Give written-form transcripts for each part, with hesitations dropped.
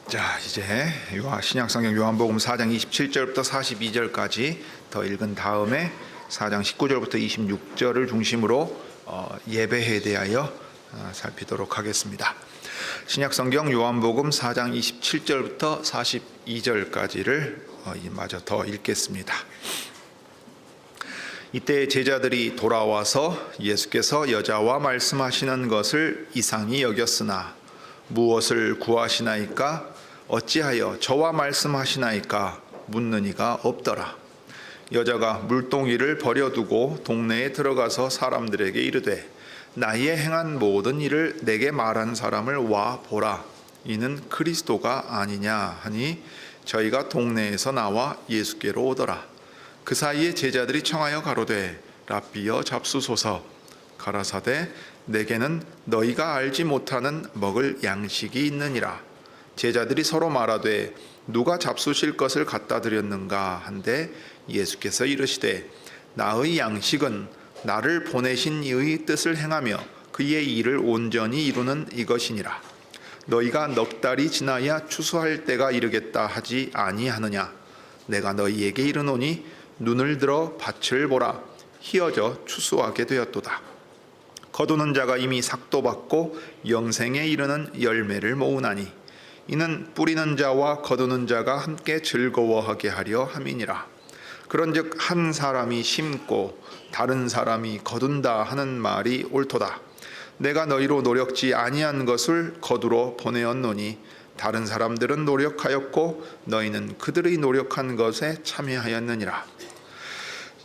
자, 이제 신약성경 요한복음 4장 27절부터 42절까지 더 읽은 다음에 4장 19절부터 26절을 중심으로 예배에 대하여 살피도록 하겠습니다. 신약성경 요한복음 4장 27절부터 42절까지를 마저 더 읽겠습니다. 이때 제자들이 돌아와서 예수께서 여자와 말씀하시는 것을 이상히 여겼으나 무엇을 구하시나이까? 어찌하여 저와 말씀하시나이까? 묻는 이가 없더라. 여자가 물동이를 버려두고 동네에 들어가서 사람들에게 이르되 나의 행한 모든 일을 내게 말한 사람을 와 보라. 이는 그리스도가 아니냐 하니 저희가 동네에서 나와 예수께로 오더라. 그 사이에 제자들이 청하여 가로되 랍비여 잡수소서. 가라사대 내게는 너희가 알지 못하는 먹을 양식이 있느니라. 제자들이 서로 말하되 누가 잡수실 것을 갖다 드렸는가 한데 예수께서 이르시되 나의 양식은 나를 보내신 이의 뜻을 행하며 그의 일을 온전히 이루는 이것이니라. 너희가 넉 달이 지나야 추수할 때가 이르겠다 하지 아니하느냐. 내가 너희에게 이르노니 눈을 들어 밭을 보라. 희어져 추수하게 되었도다. 거두는 자가 이미 삭도 받고 영생에 이르는 열매를 모으나니 이는 뿌리는 자와 거두는 자가 함께 즐거워하게 하려 함이니라. 그런즉 한 사람이 심고 다른 사람이 거둔다 하는 말이 옳도다. 내가 너희로 노력지 아니한 것을 거두러 보내었노니 다른 사람들은 노력하였고 너희는 그들의 노력한 것에 참여하였느니라.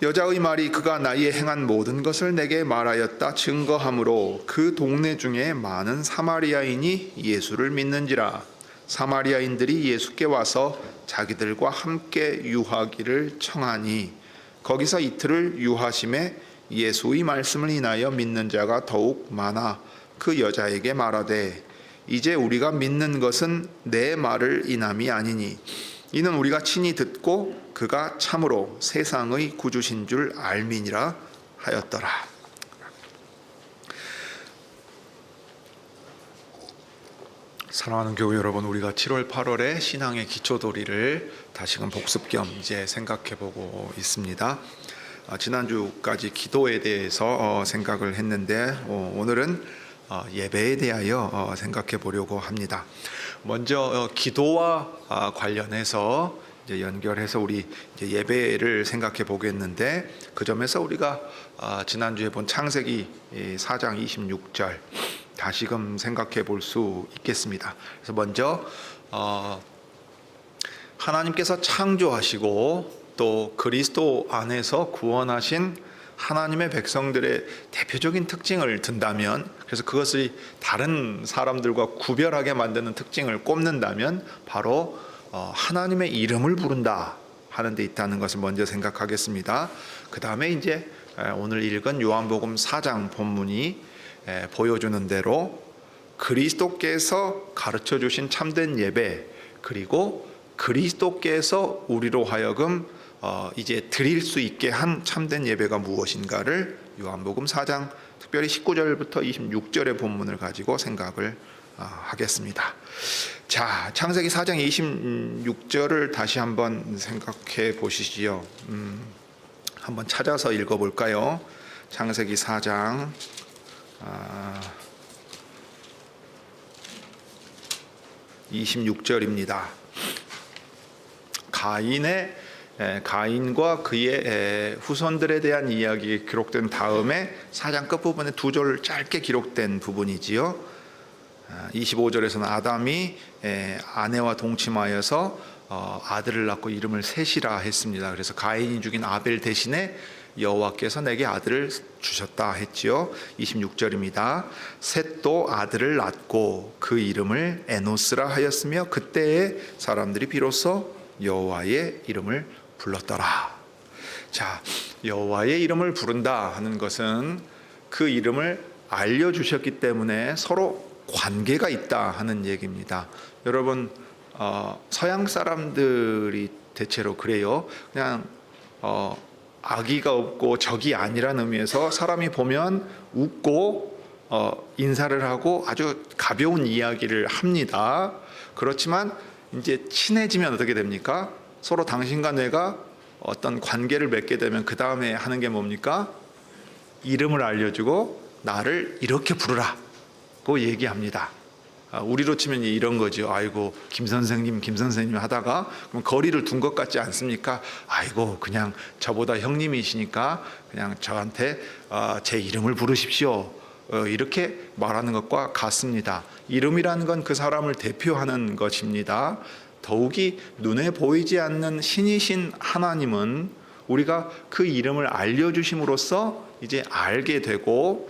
여자의 말이 그가 나의 행한 모든 것을 내게 말하였다 증거하므로 그 동네 중에 많은 사마리아인이 예수를 믿는지라. 사마리아인들이 예수께 와서 자기들과 함께 유하기를 청하니 거기서 이틀을 유하심에 예수의 말씀을 인하여 믿는 자가 더욱 많아 그 여자에게 말하되 이제 우리가 믿는 것은 내 말을 인함이 아니니 이는 우리가 친히 듣고 그가 참으로 세상의 구주신 줄 알미니라 하였더라. 사랑하는 교회 여러분, 우리가 7월 8월에 신앙의 기초도리를 다시금 복습 겸 이제 생각해보고 있습니다. 지난주까지 기도에 대해서 생각을 했는데 오늘은 예배에 대하여 생각해 보려고 합니다. 먼저 기도와 관련해서 이제 연결해서 우리 이제 예배를 생각해 보겠는데 그 점에서 우리가 지난주에 본 창세기 4장 26절 다시금 생각해 볼 수 있겠습니다. 그래서 먼저 하나님께서 창조하시고 또 그리스도 안에서 구원하신 하나님의 백성들의 대표적인 특징을 든다면, 그래서 그것이 다른 사람들과 구별하게 만드는 특징을 꼽는다면 바로 하나님의 이름을 부른다 하는 데 있다는 것을 먼저 생각하겠습니다. 그 다음에 이제 오늘 읽은 요한복음 4장 본문이 보여주는 대로 그리스도께서 가르쳐 주신 참된 예배, 그리고 그리스도께서 우리로 하여금 이제 드릴 수 있게 한 참된 예배가 무엇인가를 요한복음 4장 특별히 19절부터 26절의 본문을 가지고 생각을 하겠습니다. 자, 창세기 4장 26절을 다시 한번 생각해 보시지요. 한번 찾아서 읽어볼까요? 창세기 4장 26절입니다. 가인과 그의 후손들에 대한 이야기 기록된 다음에 4장 끝부분에 두 절 짧게 기록된 부분이지요. 25절에서는 아담이 아내와 동침하여서 아들을 낳고 이름을 셋이라 했습니다. 그래서 가인이 죽인 아벨 대신에 여호와께서 내게 아들을 주셨다 했지요. 26절입니다. 셋도 아들을 낳고 그 이름을 에노스라 하였으며 그때에 사람들이 비로소 여호와의 이름을 불렀더라. 자, 여호와의 이름을 부른다 하는 것은 그 이름을 알려주셨기 때문에 서로 관계가 있다 하는 얘기입니다. 여러분, 서양 사람들이 대체로 그래요. 그냥 악의가 없고 적이 아니라는 의미에서 사람이 보면 웃고 인사를 하고 아주 가벼운 이야기를 합니다. 그렇지만 이제 친해지면 어떻게 됩니까? 서로 당신과 내가 어떤 관계를 맺게 되면 그 다음에 하는 게 뭡니까? 이름을 알려주고 나를 이렇게 부르라고 얘기합니다. 우리로 치면 이런 거죠. 아이고 김 선생님 하다가 그럼 거리를 둔 것 같지 않습니까? 아이고 그냥 저보다 형님이시니까 그냥 저한테 제 이름을 부르십시오. 이렇게 말하는 것과 같습니다. 이름이라는 건 그 사람을 대표하는 것입니다. 더욱이 눈에 보이지 않는 신이신 하나님은 우리가 그 이름을 알려주심으로써 이제 알게 되고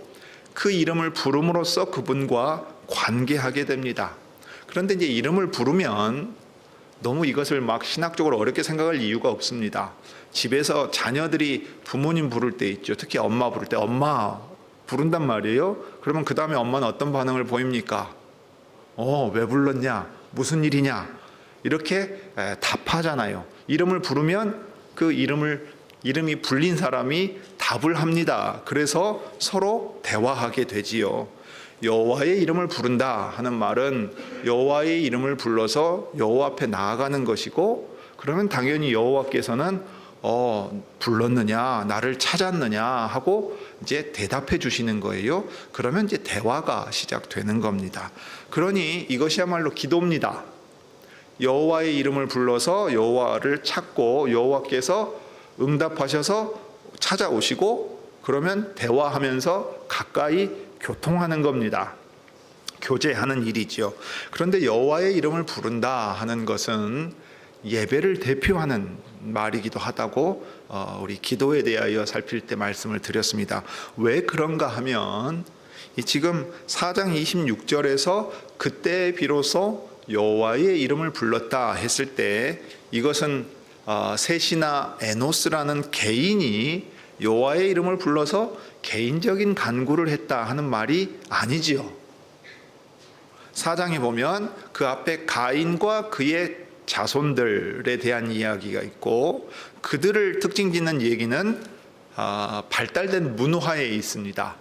그 이름을 부름으로써 그분과 관계하게 됩니다. 그런데 이제 이름을 부르면 너무 이것을 막 신학적으로 어렵게 생각할 이유가 없습니다. 집에서 자녀들이 부모님 부를 때 있죠. 특히 엄마 부를 때 엄마 부른단 말이에요. 그러면 그 다음에 엄마는 어떤 반응을 보입니까? 왜 불렀냐? 무슨 일이냐? 이렇게 답하잖아요. 이름을 부르면 그 이름이 불린 사람이 답을 합니다. 그래서 서로 대화하게 되지요. 여호와의 이름을 부른다 하는 말은 여호와의 이름을 불러서 여호와 앞에 나아가는 것이고, 그러면 당연히 여호와께서는 불렀느냐, 나를 찾았느냐 하고 이제 대답해 주시는 거예요. 그러면 이제 대화가 시작되는 겁니다. 그러니 이것이야말로 기도입니다. 여호와의 이름을 불러서 여호와를 찾고 여호와께서 응답하셔서 찾아오시고, 그러면 대화하면서 가까이 교통하는 겁니다. 교제하는 일이죠. 그런데 여호와의 이름을 부른다 하는 것은 예배를 대표하는 말이기도 하다고 우리 기도에 대하여 살필 때 말씀을 드렸습니다. 왜 그런가 하면 지금 4장 26절에서 그때 비로소 여호와의 이름을 불렀다 했을 때 이것은 셋이나 에노스라는 개인이 여호와의 이름을 불러서 개인적인 간구를 했다 하는 말이 아니지요. 4장에 보면 그 앞에 가인과 그의 자손들에 대한 이야기가 있고, 그들을 특징 짓는 얘기는 발달된 문화에 있습니다.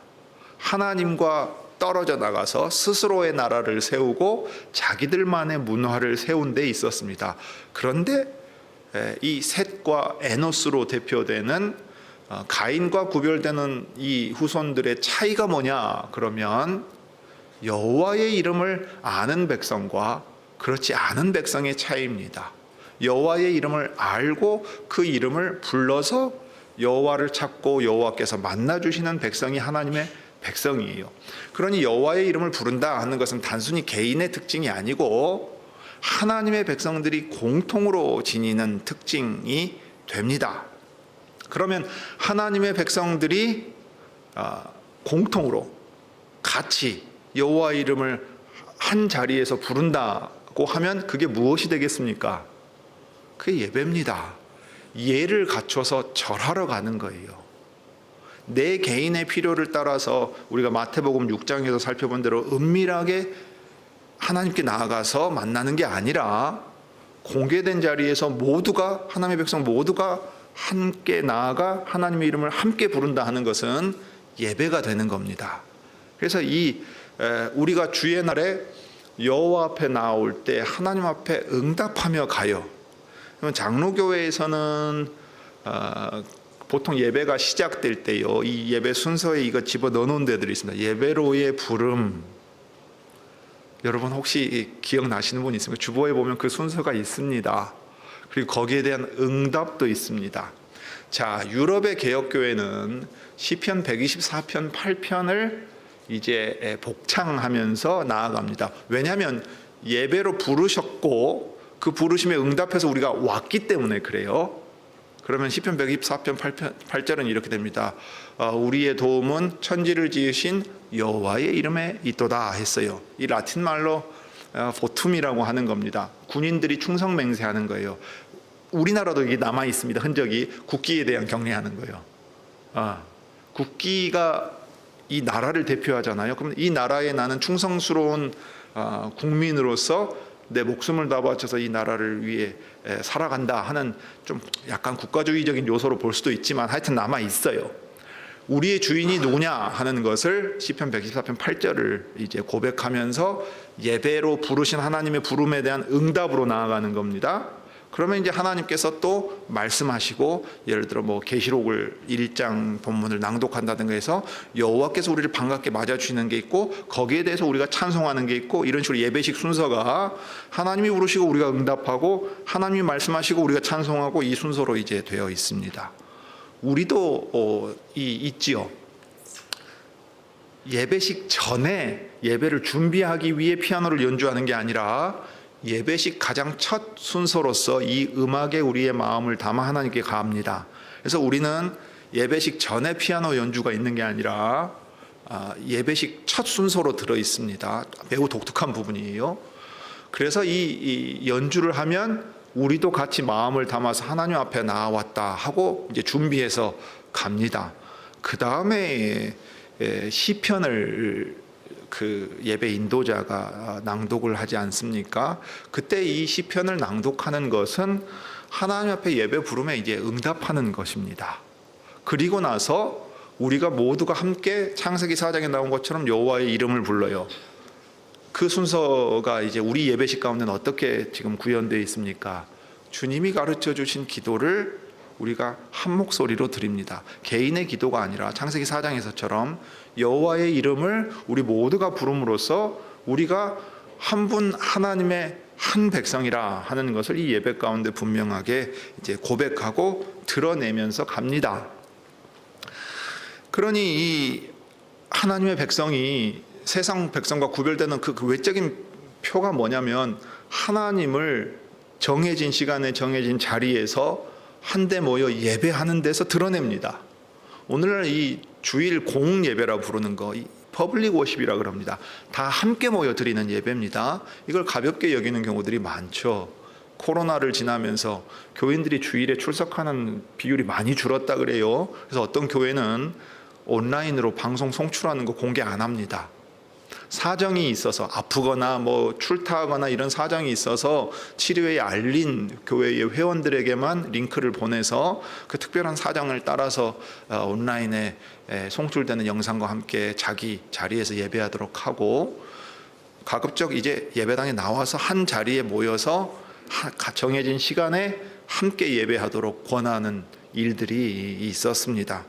하나님과 떨어져 나가서 스스로의 나라를 세우고 자기들만의 문화를 세운 데 있었습니다. 그런데 이 셋과 에노스로 대표되는 가인과 구별되는 이 후손들의 차이가 뭐냐 그러면 여호와의 이름을 아는 백성과 그렇지 않은 백성의 차이입니다. 여호와의 이름을 알고 그 이름을 불러서 여호와를 찾고 여호와께서 만나주시는 백성이 하나님의 백성이에요. 그러니 여호와의 이름을 부른다 하는 것은 단순히 개인의 특징이 아니고 하나님의 백성들이 공통으로 지니는 특징이 됩니다. 그러면 하나님의 백성들이 공통으로 같이 여호와의 이름을 한 자리에서 부른다고 하면 그게 무엇이 되겠습니까? 그게 예배입니다. 예를 갖춰서 절하러 가는 거예요. 내 개인의 필요를 따라서 우리가 마태복음 6장에서 살펴본 대로 은밀하게 하나님께 나아가서 만나는 게 아니라 공개된 자리에서 모두가, 하나님의 백성 모두가 함께 나아가 하나님의 이름을 함께 부른다 하는 것은 예배가 되는 겁니다. 그래서 우리가 주의 날에 여호와 앞에 나올 때 하나님 앞에 응답하며 가요. 장로교회에서는 보통 예배가 시작될 때요, 이 예배 순서에 이거 집어 넣어놓은 데들이 있습니다. 예배로의 부름. 여러분 혹시 기억나시는 분 있습니까? 주보에 보면 그 순서가 있습니다. 그리고 거기에 대한 응답도 있습니다. 자, 유럽의 개혁교회는 시편 124편 8편을 이제 복창하면서 나아갑니다. 왜냐하면 예배로 부르셨고 그 부르심에 응답해서 우리가 왔기 때문에 그래요. 그러면 시편 124편 8절은 이렇게 됩니다. 우리의 도움은 천지를 지으신 여호와의 이름에 있도다 했어요. 이 라틴 말로 보툼이라고 하는 겁니다. 군인들이 충성 맹세하는 거예요. 우리나라도 이게 남아 있습니다. 흔적이 국기에 대한 경례하는 거예요. 국기가 이 나라를 대표하잖아요. 그럼 이 나라에 나는 충성스러운 국민으로서 내 목숨을 다 바쳐서 이 나라를 위해 살아간다 하는 좀 약간 국가주의적인 요소로 볼 수도 있지만 하여튼 남아 있어요. 우리의 주인이 누구냐 하는 것을 시편 124편 8절을 이제 고백하면서 예배로 부르신 하나님의 부름에 대한 응답으로 나아가는 겁니다. 그러면 이제 하나님께서 또 말씀하시고, 예를 들어 뭐 계시록을 1장 본문을 낭독한다든가 해서 여호와께서 우리를 반갑게 맞아주시는 게 있고, 거기에 대해서 우리가 찬송하는 게 있고, 이런 식으로 예배식 순서가 하나님이 부르시고 우리가 응답하고, 하나님이 말씀하시고 우리가 찬송하고, 이 순서로 이제 되어 있습니다. 우리도 있지요. 예배식 전에 예배를 준비하기 위해 피아노를 연주하는 게 아니라 예배식 가장 첫 순서로서 이 음악에 우리의 마음을 담아 하나님께 가합니다. 그래서 우리는 예배식 전에 피아노 연주가 있는 게 아니라 예배식 첫 순서로 들어 있습니다. 매우 독특한 부분이에요. 그래서 이 연주를 하면 우리도 같이 마음을 담아서 하나님 앞에 나왔다 하고 이제 준비해서 갑니다. 그 다음에 시편을 그 예배 인도자가 낭독을 하지 않습니까? 그때 이 시편을 낭독하는 것은 하나님 앞에 예배 부름에 이제 응답하는 것입니다. 그리고 나서 우리가 모두가 함께 창세기 4장에 나온 것처럼 여호와의 이름을 불러요. 그 순서가 이제 우리 예배식 가운데는 어떻게 지금 구현되어 있습니까? 주님이 가르쳐 주신 기도를 우리가 한 목소리로 드립니다. 개인의 기도가 아니라 창세기 4장에서처럼 여호와의 이름을 우리 모두가 부름으로써 우리가 한 분 하나님의 한 백성이라 하는 것을 이 예배 가운데 분명하게 이제 고백하고 드러내면서 갑니다. 그러니 이 하나님의 백성이 세상 백성과 구별되는 그 외적인 표가 뭐냐면, 하나님을 정해진 시간에 정해진 자리에서 한데 모여 예배하는 데서 드러냅니다. 오늘날 이 주일 공ық 예배라 부르는 거, 이 퍼블릭 워십이라 그럽니다. 다 함께 모여 드리는 예배입니다. 이걸 가볍게 여기는 경우들이 많죠. 코로나를 지나면서 교인들이 주일에 출석하는 비율이 많이 줄었다 그래요. 그래서 어떤 교회는 온라인으로 방송 송출하는 거 공개 안 합니다. 사정이 있어서 아프거나 뭐 출타하거나 이런 사정이 있어서 치료에 알린 교회의 회원들에게만 링크를 보내서 그 특별한 사정을 따라서 온라인에 송출되는 영상과 함께 자기 자리에서 예배하도록 하고, 가급적 이제 예배당에 나와서 한 자리에 모여서 정해진 시간에 함께 예배하도록 권하는 일들이 있었습니다.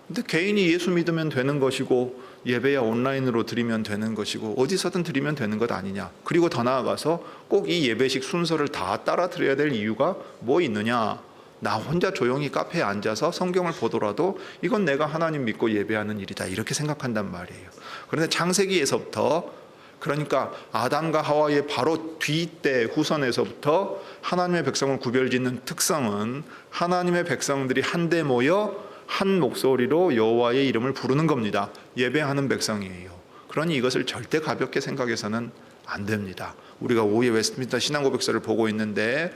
근데 개인이 예수 믿으면 되는 것이고, 예배야 온라인으로 드리면 되는 것이고, 어디서든 드리면 되는 것 아니냐. 그리고 더 나아가서 꼭 이 예배식 순서를 다 따라 드려야 될 이유가 뭐 있느냐. 나 혼자 조용히 카페에 앉아서 성경을 보더라도 이건 내가 하나님 믿고 예배하는 일이다, 이렇게 생각한단 말이에요. 그런데 창세기에서부터, 그러니까 아담과 하와의 바로 뒤때 후선에서부터 하나님의 백성을 구별짓는 특성은 하나님의 백성들이 한데 모여 한 목소리로 여호와의 이름을 부르는 겁니다. 예배하는 백성이에요. 그러니 이것을 절대 가볍게 생각해서는 안 됩니다. 우리가 오후에 웨스트민스터 신앙고백서를 보고 있는데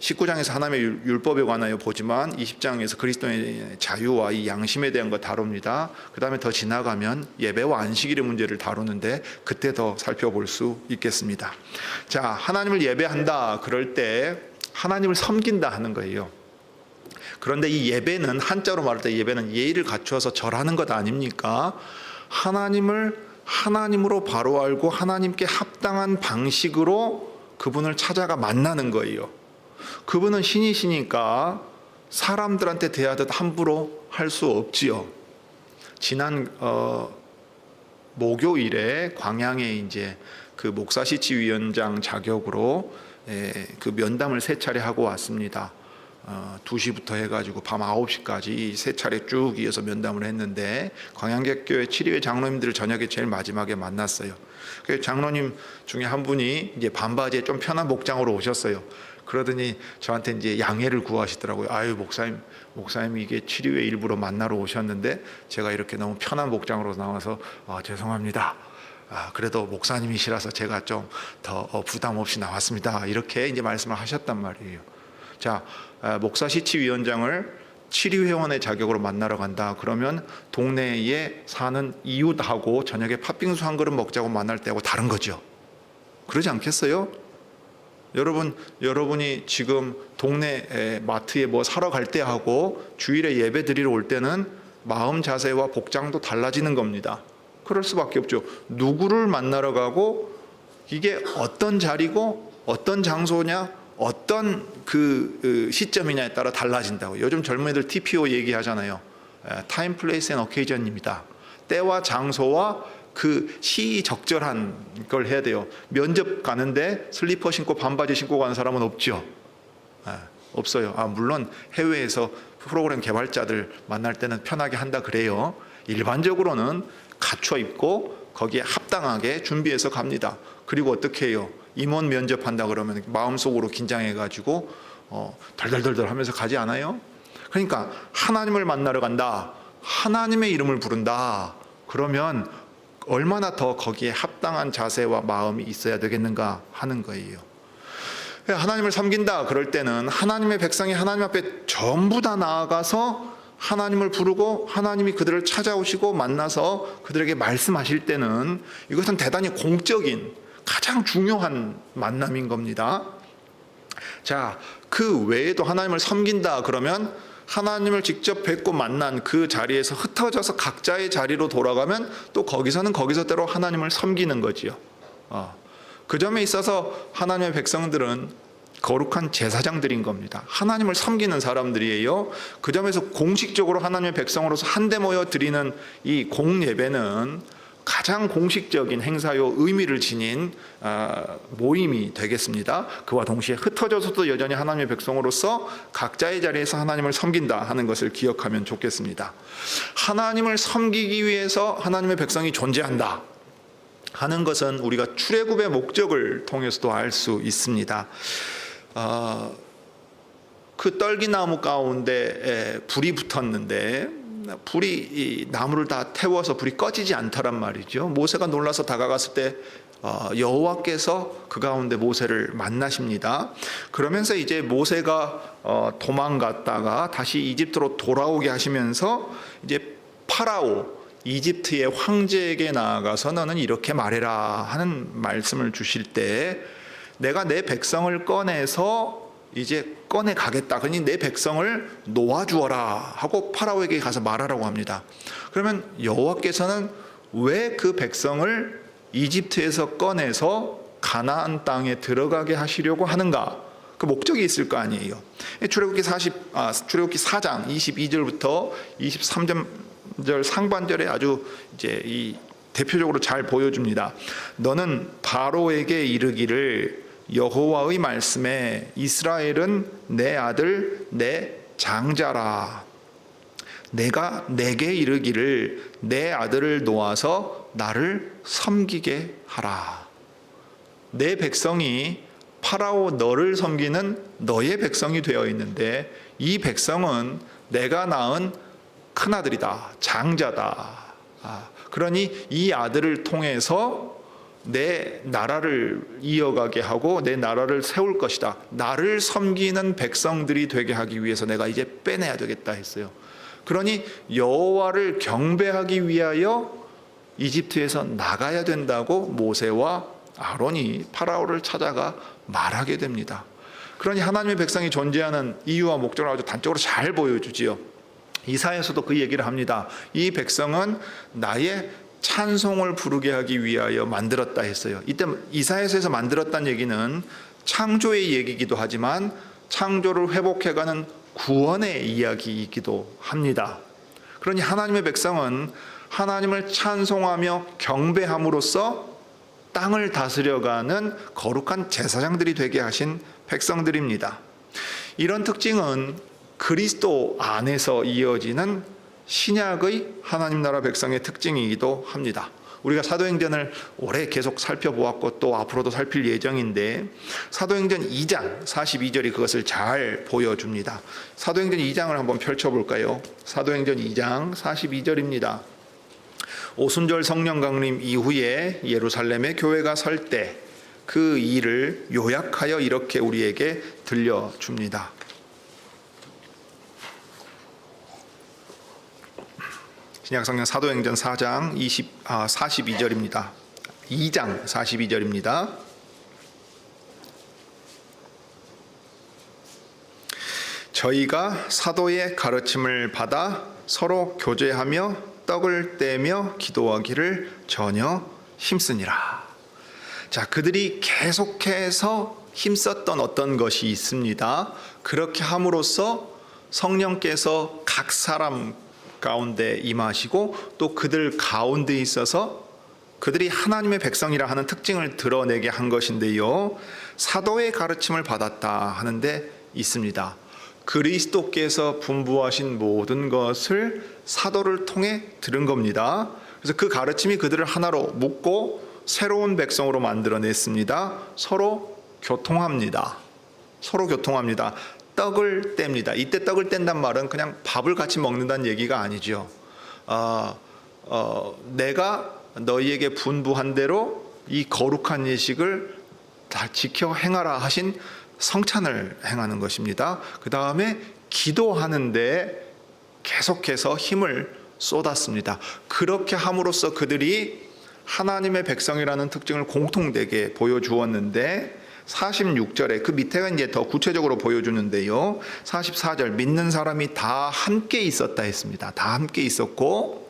19장에서 하나님의 율법에 관하여 보지만 20장에서 그리스도의 자유와 이 양심에 대한 거 다룹니다. 그 다음에 더 지나가면 예배와 안식일의 문제를 다루는데 그때 더 살펴볼 수 있겠습니다. 자, 하나님을 예배한다 그럴 때 하나님을 섬긴다 하는 거예요. 그런데 이 예배는, 한자로 말할 때 예배는 예의를 갖추어서 절하는 것 아닙니까? 하나님을 하나님으로 바로 알고 하나님께 합당한 방식으로 그분을 찾아가 만나는 거예요. 그분은 신이시니까 사람들한테 대하듯 함부로 할 수 없지요. 지난 목요일에 광양에 이제 그 목사시치위원장 자격으로 그 면담을 3차례 하고 왔습니다. 2시부터 해가지고 밤 9시까지 3차례 쭉 이어서 면담을 했는데, 광양객교회 7위회 장로님들을 저녁에 제일 마지막에 만났어요. 그 장로님 중에 한 분이 이제 반바지에 좀 편한 복장으로 오셨어요. 그러더니 저한테 이제 양해를 구하시더라고요. 아유, 목사님이 이게 7위회 일부러 만나러 오셨는데 제가 이렇게 너무 편한 복장으로 나와서 죄송합니다. 그래도 목사님이시라서 제가 좀 더 부담 없이 나왔습니다. 이렇게 이제 말씀을 하셨단 말이에요. 자, 목사시치위원장을 7위 회원의 자격으로 만나러 간다 그러면 동네에 사는 이웃하고 저녁에 팥빙수 한 그릇 먹자고 만날 때하고 다른 거죠. 그러지 않겠어요? 여러분이 지금 동네 마트에 뭐 사러 갈 때하고 주일에 예배 드리러 올 때는 마음 자세와 복장도 달라지는 겁니다. 그럴 수밖에 없죠. 누구를 만나러 가고 이게 어떤 자리고 어떤 장소냐 어떤 그 시점이냐에 따라 달라진다고. 요즘 젊은이들 TPO 얘기하잖아요. 타임, 플레이스 앤 어케이전입니다. 때와 장소와 그 시적절한 걸 해야 돼요. 면접 가는데 슬리퍼 신고 반바지 신고 가는 사람은 없죠. 없어요. 물론 해외에서 프로그램 개발자들 만날 때는 편하게 한다 그래요. 일반적으로는 갖춰 입고 거기에 합당하게 준비해서 갑니다. 그리고 어떻게 해요? 임원 면접한다 그러면 마음속으로 긴장해가지고 덜덜덜덜 하면서 가지 않아요? 그러니까 하나님을 만나러 간다. 하나님의 이름을 부른다. 그러면 얼마나 더 거기에 합당한 자세와 마음이 있어야 되겠는가 하는 거예요. 하나님을 섬긴다 그럴 때는 하나님의 백성이 하나님 앞에 전부 다 나아가서 하나님을 부르고 하나님이 그들을 찾아오시고 만나서 그들에게 말씀하실 때는 이것은 대단히 공적인 가장 중요한 만남인 겁니다. 자, 그 외에도 하나님을 섬긴다 그러면 하나님을 직접 뵙고 만난 그 자리에서 흩어져서 각자의 자리로 돌아가면 또 거기서는 거기서대로 하나님을 섬기는 거지요. 그 점에 있어서 하나님의 백성들은 거룩한 제사장들인 겁니다. 하나님을 섬기는 사람들이에요. 그 점에서 공식적으로 하나님의 백성으로서 한데 모여 드리는 이 공예배는 가장 공식적인 행사요 의미를 지닌 모임이 되겠습니다. 그와 동시에 흩어져서도 여전히 하나님의 백성으로서 각자의 자리에서 하나님을 섬긴다 하는 것을 기억하면 좋겠습니다. 하나님을 섬기기 위해서 하나님의 백성이 존재한다 하는 것은 우리가 출애굽의 목적을 통해서도 알 수 있습니다. 그 떨기나무 가운데 불이 붙었는데 불이 이 나무를 다 태워서 불이 꺼지지 않더란 말이죠. 모세가 놀라서 다가갔을 때 여호와께서 그 가운데 모세를 만나십니다. 그러면서 이제 모세가 도망갔다가 다시 이집트로 돌아오게 하시면서 이제 파라오 이집트의 황제에게 나아가서 너는 이렇게 말해라 하는 말씀을 주실 때 내가 내 백성을 꺼내서 이제 꺼내 가겠다. 그러니 내 백성을 놓아주어라 하고 파라오에게 가서 말하라고 합니다. 그러면 여호와께서는 왜 그 백성을 이집트에서 꺼내서 가나안 땅에 들어가게 하시려고 하는가? 그 목적이 있을 거 아니에요. 출애굽기 4장 22절부터 23절 상반절에 아주 이제 이 대표적으로 잘 보여줍니다. 너는 바로에게 이르기를 여호와의 말씀에 이스라엘은 내 아들 내 장자라. 내가 내게 이르기를 내 아들을 놓아서 나를 섬기게 하라. 내 백성이 파라오 너를 섬기는 너의 백성이 되어 있는데 이 백성은 내가 낳은 큰아들이다. 장자다. 그러니 이 아들을 통해서 내 나라를 이어가게 하고 내 나라를 세울 것이다. 나를 섬기는 백성들이 되게 하기 위해서 내가 이제 빼내야 되겠다 했어요. 그러니 여호와를 경배하기 위하여 이집트에서 나가야 된다고 모세와 아론이 파라오를 찾아가 말하게 됩니다. 그러니 하나님의 백성이 존재하는 이유와 목적을 아주 단적으로 잘 보여주지요. 이사야서도 그 얘기를 합니다. 이 백성은 나의 찬송을 부르게 하기 위하여 만들었다 했어요. 이때 이사야서에서 만들었다는 얘기는 창조의 얘기이기도 하지만 창조를 회복해가는 구원의 이야기이기도 합니다. 그러니 하나님의 백성은 하나님을 찬송하며 경배함으로써 땅을 다스려가는 거룩한 제사장들이 되게 하신 백성들입니다. 이런 특징은 그리스도 안에서 이어지는 신약의 하나님 나라 백성의 특징이기도 합니다. 우리가 사도행전을 올해 계속 살펴보았고 또 앞으로도 살필 예정인데 사도행전 2장 42절이 그것을 잘 보여줍니다. 사도행전 2장을 한번 펼쳐볼까요? 사도행전 2장 42절입니다. 오순절 성령 강림 이후에 예루살렘에 교회가 설 때 그 일을 요약하여 이렇게 우리에게 들려줍니다. 신약성경 사도행전 4장 42절입니다. 2장 42절입니다. 저희가 사도의 가르침을 받아 서로 교제하며 떡을 떼며 기도하기를 전혀 힘쓰니라. 자, 그들이 계속해서 힘썼던 어떤 것이 있습니다. 그렇게 함으로써 성령께서 각 사람 가운데 임하시고 또 그들 가운데 있어서 그들이 하나님의 백성이라 하는 특징을 드러내게 한 것인데요. 사도의 가르침을 받았다 하는데 있습니다. 그리스도께서 분부하신 모든 것을 사도를 통해 들은 겁니다. 그래서 그 가르침이 그들을 하나로 묶고 새로운 백성으로 만들어냈습니다. 서로 교통합니다. 서로 교통합니다. 떡을 뗍니다. 이때 떡을 뗀단 말은 그냥 밥을 같이 먹는다는 얘기가 아니죠. 내가 너희에게 분부한 대로 이 거룩한 예식을 다 지켜 행하라 하신 성찬을 행하는 것입니다. 그 다음에 기도하는데 계속해서 힘을 쏟았습니다. 그렇게 함으로써 그들이 하나님의 백성이라는 특징을 공통되게 보여주었는데 46절에 그 밑에가 이제 더 구체적으로 보여주는데요. 44절 믿는 사람이 다 함께 있었다 했습니다. 다 함께 있었고,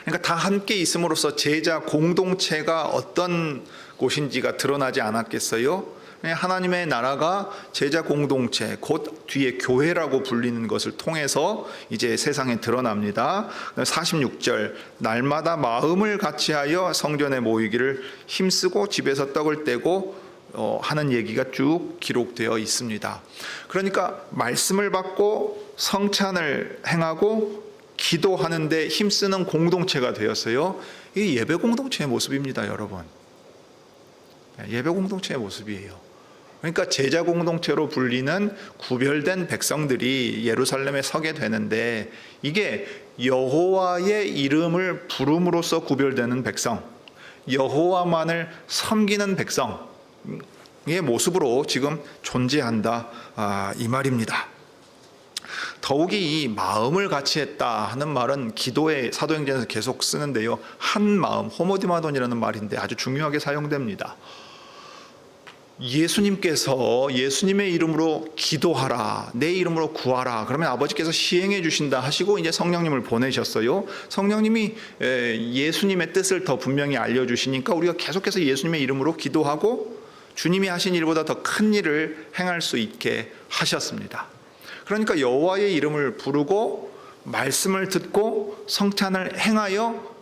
그러니까 다 함께 있음으로써 제자 공동체가 어떤 곳인지가 드러나지 않았겠어요? 하나님의 나라가 제자 공동체, 곧 뒤에 교회라고 불리는 것을 통해서 이제 세상에 드러납니다. 46절 날마다 마음을 같이하여 성전에 모이기를 힘쓰고 집에서 떡을 떼고 하는 얘기가 쭉 기록되어 있습니다. 그러니까 말씀을 받고 성찬을 행하고 기도하는데 힘쓰는 공동체가 되었어요. 이게 예배 공동체의 모습입니다, 여러분. 예배 공동체의 모습이에요. 그러니까 제자 공동체로 불리는 구별된 백성들이 예루살렘에 서게 되는데, 이게 여호와의 이름을 부름으로써 구별되는 백성, 여호와만을 섬기는 백성의 모습으로 지금 존재한다, 이 말입니다. 더욱이 이 마음을 같이 했다 하는 말은 기도의 사도행전에서 계속 쓰는데요. 한 마음, 호모디마돈이라는 말인데 아주 중요하게 사용됩니다. 예수님께서 예수님의 이름으로 기도하라, 내 이름으로 구하라, 그러면 아버지께서 시행해 주신다 하시고 이제 성령님을 보내셨어요. 성령님이 예수님의 뜻을 더 분명히 알려주시니까 우리가 계속해서 예수님의 이름으로 기도하고 주님이 하신 일보다 더 큰 일을 행할 수 있게 하셨습니다. 그러니까 여호와의 이름을 부르고 말씀을 듣고 성찬을 행하여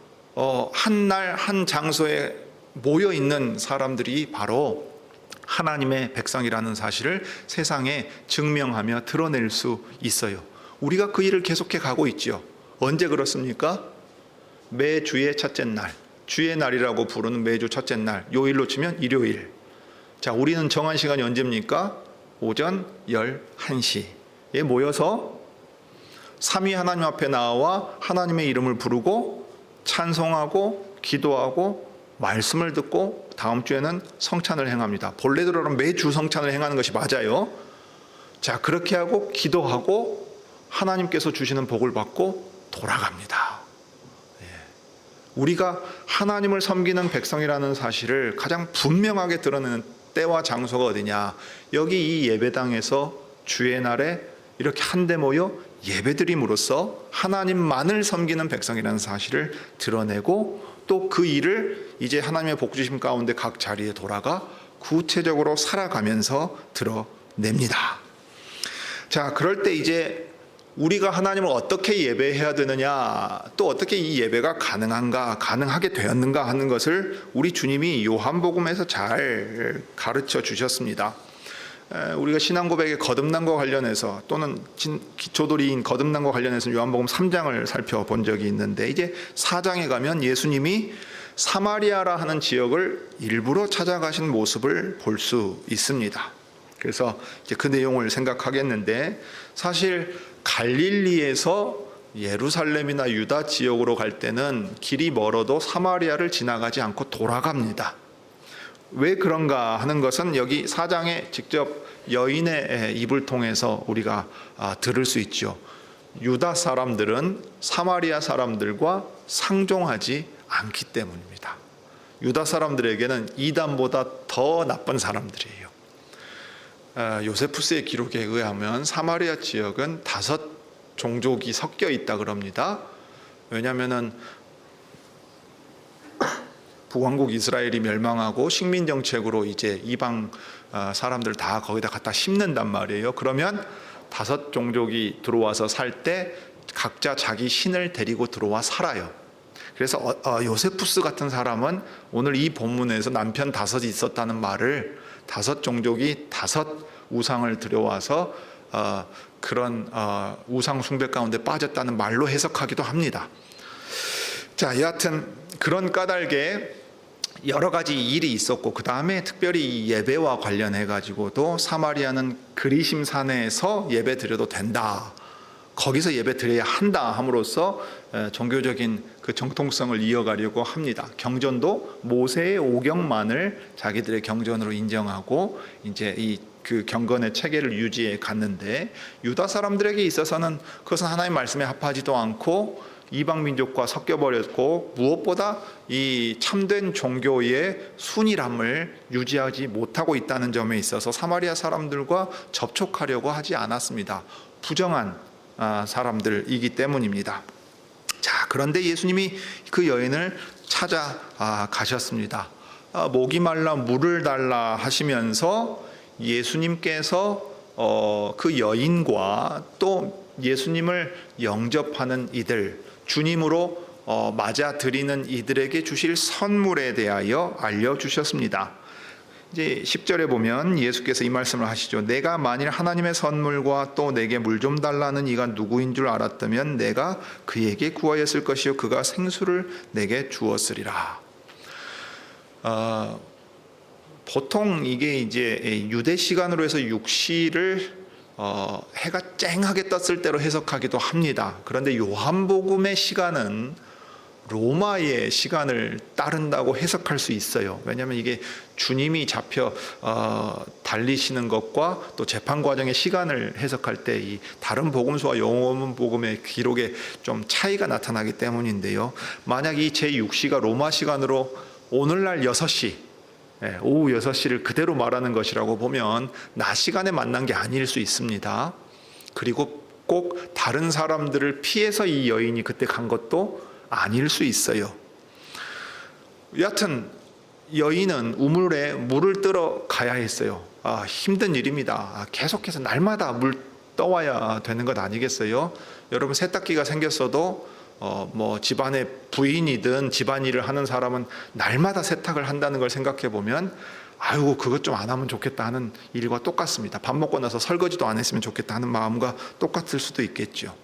한 날 한 장소에 모여 있는 사람들이 바로 하나님의 백성이라는 사실을 세상에 증명하며 드러낼 수 있어요. 우리가 그 일을 계속해 가고 있죠. 언제 그렇습니까? 매주의 첫째 날, 주의 날이라고 부르는 매주 첫째 날, 요일로 치면 일요일. 자, 우리는 정한 시간이 언제입니까? 오전 11시에 모여서 삼위 하나님 앞에 나와 하나님의 이름을 부르고 찬송하고 기도하고 말씀을 듣고 다음 주에는 성찬을 행합니다. 본래대로는 매주 성찬을 행하는 것이 맞아요. 자, 그렇게 하고 기도하고 하나님께서 주시는 복을 받고 돌아갑니다. 우리가 하나님을 섬기는 백성이라는 사실을 가장 분명하게 드러내는 때와 장소가 어디냐? 여기 이 예배당에서 주의 날에 이렇게 한데 모여 예배드림으로써 하나님만을 섬기는 백성이라는 사실을 드러내고 또 그 일을 이제 하나님의 복 주심 가운데 각 자리에 돌아가 구체적으로 살아가면서 드러냅니다. 자, 그럴 때 이제 우리가 하나님을 어떻게 예배해야 되느냐, 또 어떻게 이 예배가 가능하게 되었는가 하는 것을 우리 주님이 요한복음에서 잘 가르쳐 주셨습니다. 우리가 신앙고백의 거듭남과 관련해서 또는 기초돌이인 거듭남과 관련해서 요한복음 3장을 살펴본 적이 있는데, 이제 4장에 가면 예수님이 사마리아라 하는 지역을 일부러 찾아가신 모습을 볼 수 있습니다. 그래서 이제 그 내용을 생각하겠는데, 사실 갈릴리에서 예루살렘이나 유다 지역으로 갈 때는 길이 멀어도 사마리아를 지나가지 않고 돌아갑니다. 왜 그런가 하는 것은 여기 4장에 직접 여인의 입을 통해서 우리가 들을 수 있죠. 유다 사람들은 사마리아 사람들과 상종하지 않기 때문입니다. 유다 사람들에게는 이단보다 더 나쁜 사람들이에요. 요세푸스의 기록에 의하면 사마리아 지역은 5 종족이 섞여 있다 그럽니다. 왜냐하면은 북왕국 이스라엘이 멸망하고 식민 정책으로 이제 이방 사람들 다 거기다 갖다 심는단 말이에요. 그러면 5종족이 들어와서 살 때 각자 자기 신을 데리고 들어와 살아요. 그래서 요세푸스 같은 사람은 오늘 이 본문에서 남편 5이 있었다는 말을 5종족이 5 우상을 들여와서 그런 우상 숭배 가운데 빠졌다는 말로 해석하기도 합니다. 자, 여하튼 그런 까닭에 여러 가지 일이 있었고, 그 다음에 특별히 예배와 관련해 가지고도 사마리아는 그리심 산에서 예배 드려도 된다, 거기서 예배 드려야 한다 함으로써 종교적인 그 정통성을 이어가려고 합니다. 경전도 모세의 오경만을 자기들의 경전으로 인정하고 이제 그 경건의 체계를 유지해 갔는데, 유다 사람들에게 있어서는 그것은 하나님의 말씀에 합하지도 않고 이방 민족과 섞여 버렸고, 무엇보다 이 참된 종교의 순일함을 유지하지 못하고 있다는 점에 있어서 사마리아 사람들과 접촉하려고 하지 않았습니다. 부정한 사람들이기 때문입니다. 자, 그런데 예수님이 그 여인을 찾아 가셨습니다. 목이 말라 물을 달라 하시면서 예수님께서 그 여인과 또 예수님을 영접하는 이들, 주님으로 맞아들이는 이들에게 주실 선물에 대하여 알려주셨습니다. 이제 10절에 보면 예수께서 이 말씀을 하시죠. 내가 만일 하나님의 선물과 또 내게 물 좀 달라는 이가 누구인 줄 알았다면 내가 그에게 구하였을 것이요 그가 생수를 내게 주었으리라. 보통 이게 이제 유대 시간으로 해서 6시를 해가 쨍하게 떴을 때로 해석하기도 합니다. 그런데 요한복음의 시간은 로마의 시간을 따른다고 해석할 수 있어요. 왜냐하면 이게 주님이 잡혀 달리시는 것과 또 재판 과정의 시간을 해석할 때 이 다른 복음서와 요한복음의 기록에 좀 차이가 나타나기 때문인데요. 만약 이 제6시가 로마 시간으로 오늘날 6시, 오후 6시를 그대로 말하는 것이라고 보면 낮 시간에 만난 게 아닐 수 있습니다. 그리고 꼭 다른 사람들을 피해서 이 여인이 그때 간 것도 아닐 수 있어요. 여하튼 여인은 우물에 물을 뜨러 가야 했어요. 힘든 일입니다. 계속해서 날마다 물 떠와야 되는 것 아니겠어요? 여러분, 세탁기가 생겼어도 뭐 집안의 부인이든 집안일을 하는 사람은 날마다 세탁을 한다는 걸 생각해 보면 아이고 그것 좀 안 하면 좋겠다 하는 일과 똑같습니다. 밥 먹고 나서 설거지도 안 했으면 좋겠다 하는 마음과 똑같을 수도 있겠죠.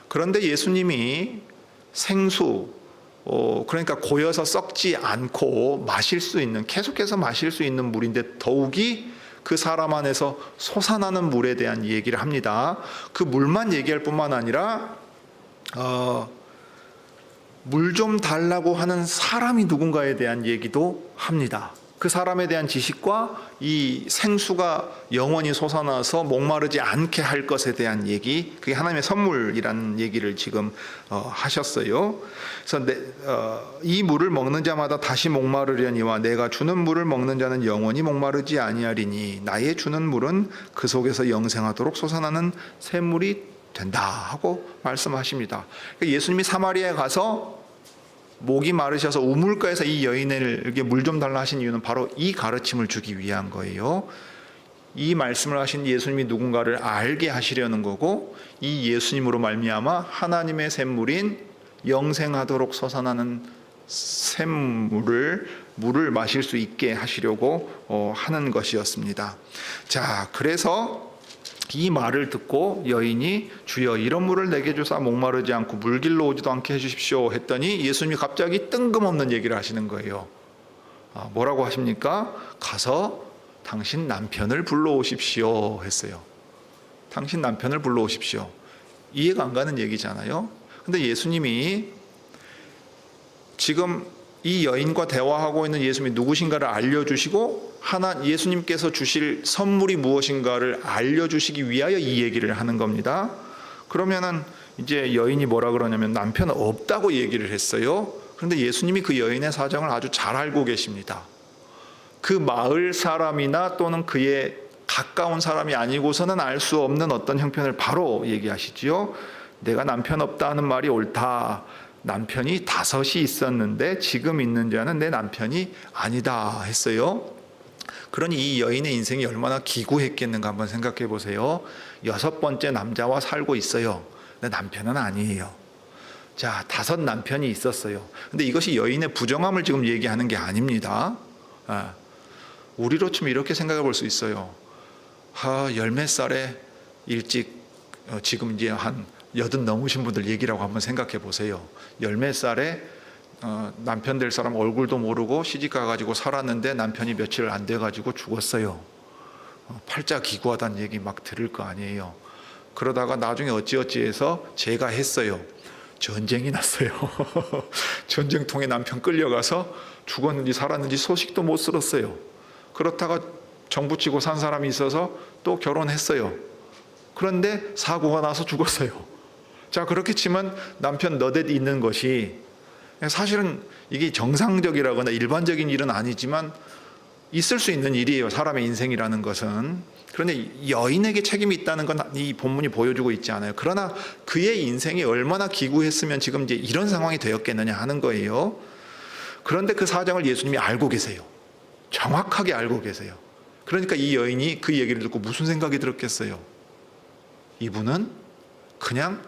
그런데 예수님이 생수, 그러니까 고여서 썩지 않고 마실 수 있는, 계속해서 마실 수 있는 물인데 더욱이 그 사람 안에서 솟아나는 물에 대한 얘기를 합니다. 그 물만 얘기할 뿐만 아니라 물 좀 달라고 하는 사람이 누군가에 대한 얘기도 합니다. 그 사람에 대한 지식과 이 생수가 영원히 솟아나서 목마르지 않게 할 것에 대한 얘기, 그게 하나님의 선물이라는 얘기를 지금 하셨어요. 그래서 이 물을 먹는 자마다 다시 목마르려니와 내가 주는 물을 먹는 자는 영원히 목마르지 아니하리니 나의 주는 물은 그 속에서 영생하도록 솟아나는 샘물이 된다 하고 말씀하십니다. 예수님이 사마리아에 가서 목이 마르셔서 우물가에서 이 여인에게 물 좀 달라 하신 이유는 바로 이 가르침을 주기 위한 거예요. 이 말씀을 하신 예수님이 누군가를 알게 하시려는 거고, 이 예수님으로 말미암아 하나님의 샘물인 영생하도록 솟아나는 샘물을 물을 마실 수 있게 하시려고 하는 것이었습니다. 자, 그래서 이 말을 듣고 여인이 주여 이런 물을 내게 주사 목마르지 않고 물길로 오지도 않게 해주십시오 했더니 예수님이 갑자기 뜬금없는 얘기를 하시는 거예요. 뭐라고 하십니까? 가서 당신 남편을 불러오십시오 했어요. 당신 남편을 불러오십시오. 이해가 안 가는 얘기잖아요. 근데 예수님이 지금 이 여인과 대화하고 있는 예수님이 누구신가를 알려주시고 예수님께서 주실 선물이 무엇인가를 알려주시기 위하여 이 얘기를 하는 겁니다. 그러면은 이제 여인이 뭐라 그러냐면 남편 없다고 얘기를 했어요. 그런데 예수님이 그 여인의 사정을 아주 잘 알고 계십니다. 그 마을 사람이나 또는 그의 가까운 사람이 아니고서는 알 수 없는 어떤 형편을 바로 얘기하시지요. 내가 남편 없다 하는 말이 옳다. 남편이 5이 있었는데 지금 있는 자는 내 남편이 아니다 했어요. 그러니 이 여인의 인생이 얼마나 기구했겠는가 한번 생각해 보세요. 6번째 남자와 살고 있어요. 근데 남편은 아니에요. 자, 5 남편이 있었어요. 근데 이것이 여인의 부정함을 지금 얘기하는 게 아닙니다. 우리로 치면 이렇게 생각해 볼 수 있어요. 열몇 살에 일찍 지금 이제 한 80 넘으신 분들 얘기라고 한번 생각해 보세요. 열몇 살에 남편 될 사람 얼굴도 모르고 시집 가가지고 살았는데 남편이 며칠 안 돼가지고 죽었어요. 팔자 기구하다는 얘기 막 들을 거 아니에요. 그러다가 나중에 어찌어찌해서 제가 했어요. 전쟁이 났어요. 전쟁통에 남편 끌려가서 죽었는지 살았는지 소식도 못 들었어요. 그렇다가 정부 치고 산 사람이 있어서 또 결혼했어요. 그런데 사고가 나서 죽었어요. 자, 그렇게 치면 남편 너댓 있는 것이 사실은 이게 정상적이라거나 일반적인 일은 아니지만 있을 수 있는 일이에요. 사람의 인생이라는 것은. 그런데 여인에게 책임이 있다는 건 이 본문이 보여주고 있지 않아요. 그러나 그의 인생이 얼마나 기구했으면 지금 이제 이런 상황이 되었겠느냐 하는 거예요. 그런데 그 사정을 예수님이 알고 계세요. 정확하게 알고 계세요. 그러니까 이 여인이 그 얘기를 듣고 무슨 생각이 들었겠어요? 이분은 그냥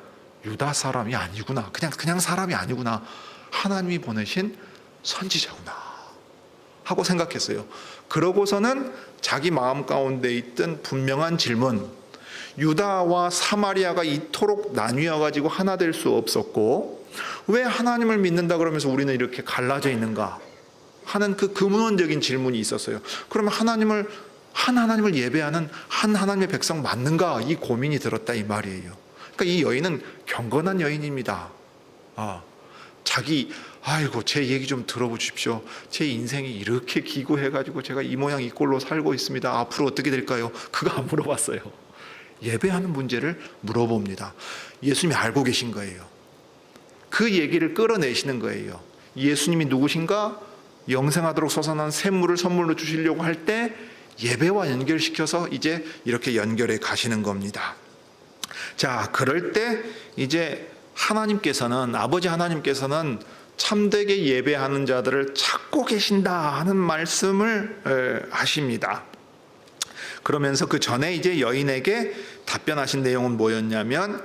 유다 사람이 아니구나. 그냥 사람이 아니구나. 하나님이 보내신 선지자구나 하고 생각했어요. 그러고서는 자기 마음 가운데 있던 분명한 질문, 유다와 사마리아가 이토록 나뉘어 가지고 하나 될 수 없었고 왜 하나님을 믿는다 그러면서 우리는 이렇게 갈라져 있는가 하는 그 근원적인 질문이 있었어요. 그러면 한 하나님을 예배하는 한 하나님의 백성 맞는가, 이 고민이 들었다 이 말이에요. 그러니까 이 여인은 경건한 여인입니다. 아이고 제 얘기 좀 들어보십시오. 제 인생이 이렇게 기구해가지고 제가 이 모양 이 꼴로 살고 있습니다. 앞으로 어떻게 될까요? 그거 안 물어봤어요. 예배하는 문제를 물어봅니다. 예수님이 알고 계신 거예요. 그 얘기를 끌어내시는 거예요. 예수님이 누구신가? 영생하도록 솟아난 샘물을 선물로 주시려고 할 때 예배와 연결시켜서 이제 이렇게 연결해 가시는 겁니다. 자, 그럴 때 이제 아버지 하나님께서는 참되게 예배하는 자들을 찾고 계신다 하는 말씀을 하십니다. 그러면서 그 전에 이제 여인에게 답변하신 내용은 뭐였냐면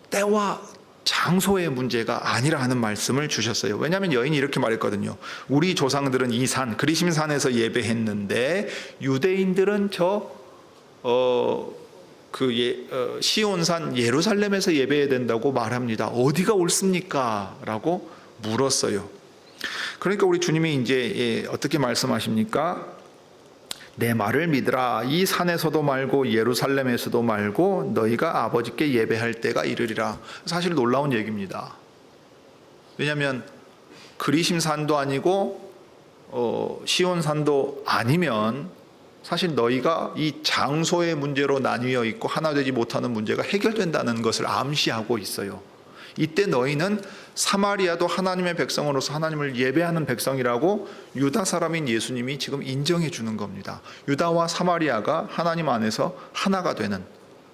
때와 장소의 문제가 아니라 하는 말씀을 주셨어요. 왜냐하면 여인이 이렇게 말했거든요. 우리 조상들은 이 산 그리심산에서 예배했는데 유대인들은 시온산 예루살렘에서 예배해야 된다고 말합니다. 어디가 옳습니까? 라고 물었어요. 그러니까 우리 주님이 이제 어떻게 말씀하십니까? 내 말을 믿으라. 이 산에서도 말고 예루살렘에서도 말고 너희가 아버지께 예배할 때가 이르리라. 사실 놀라운 얘기입니다. 왜냐하면 그리심산도 아니고 시온산도 아니면 사실 너희가 이 장소의 문제로 나뉘어 있고 하나 되지 못하는 문제가 해결된다는 것을 암시하고 있어요. 이때 너희는 사마리아도 하나님의 백성으로서 하나님을 예배하는 백성이라고 유다 사람인 예수님이 지금 인정해 주는 겁니다. 유다와 사마리아가 하나님 안에서 하나가 되는,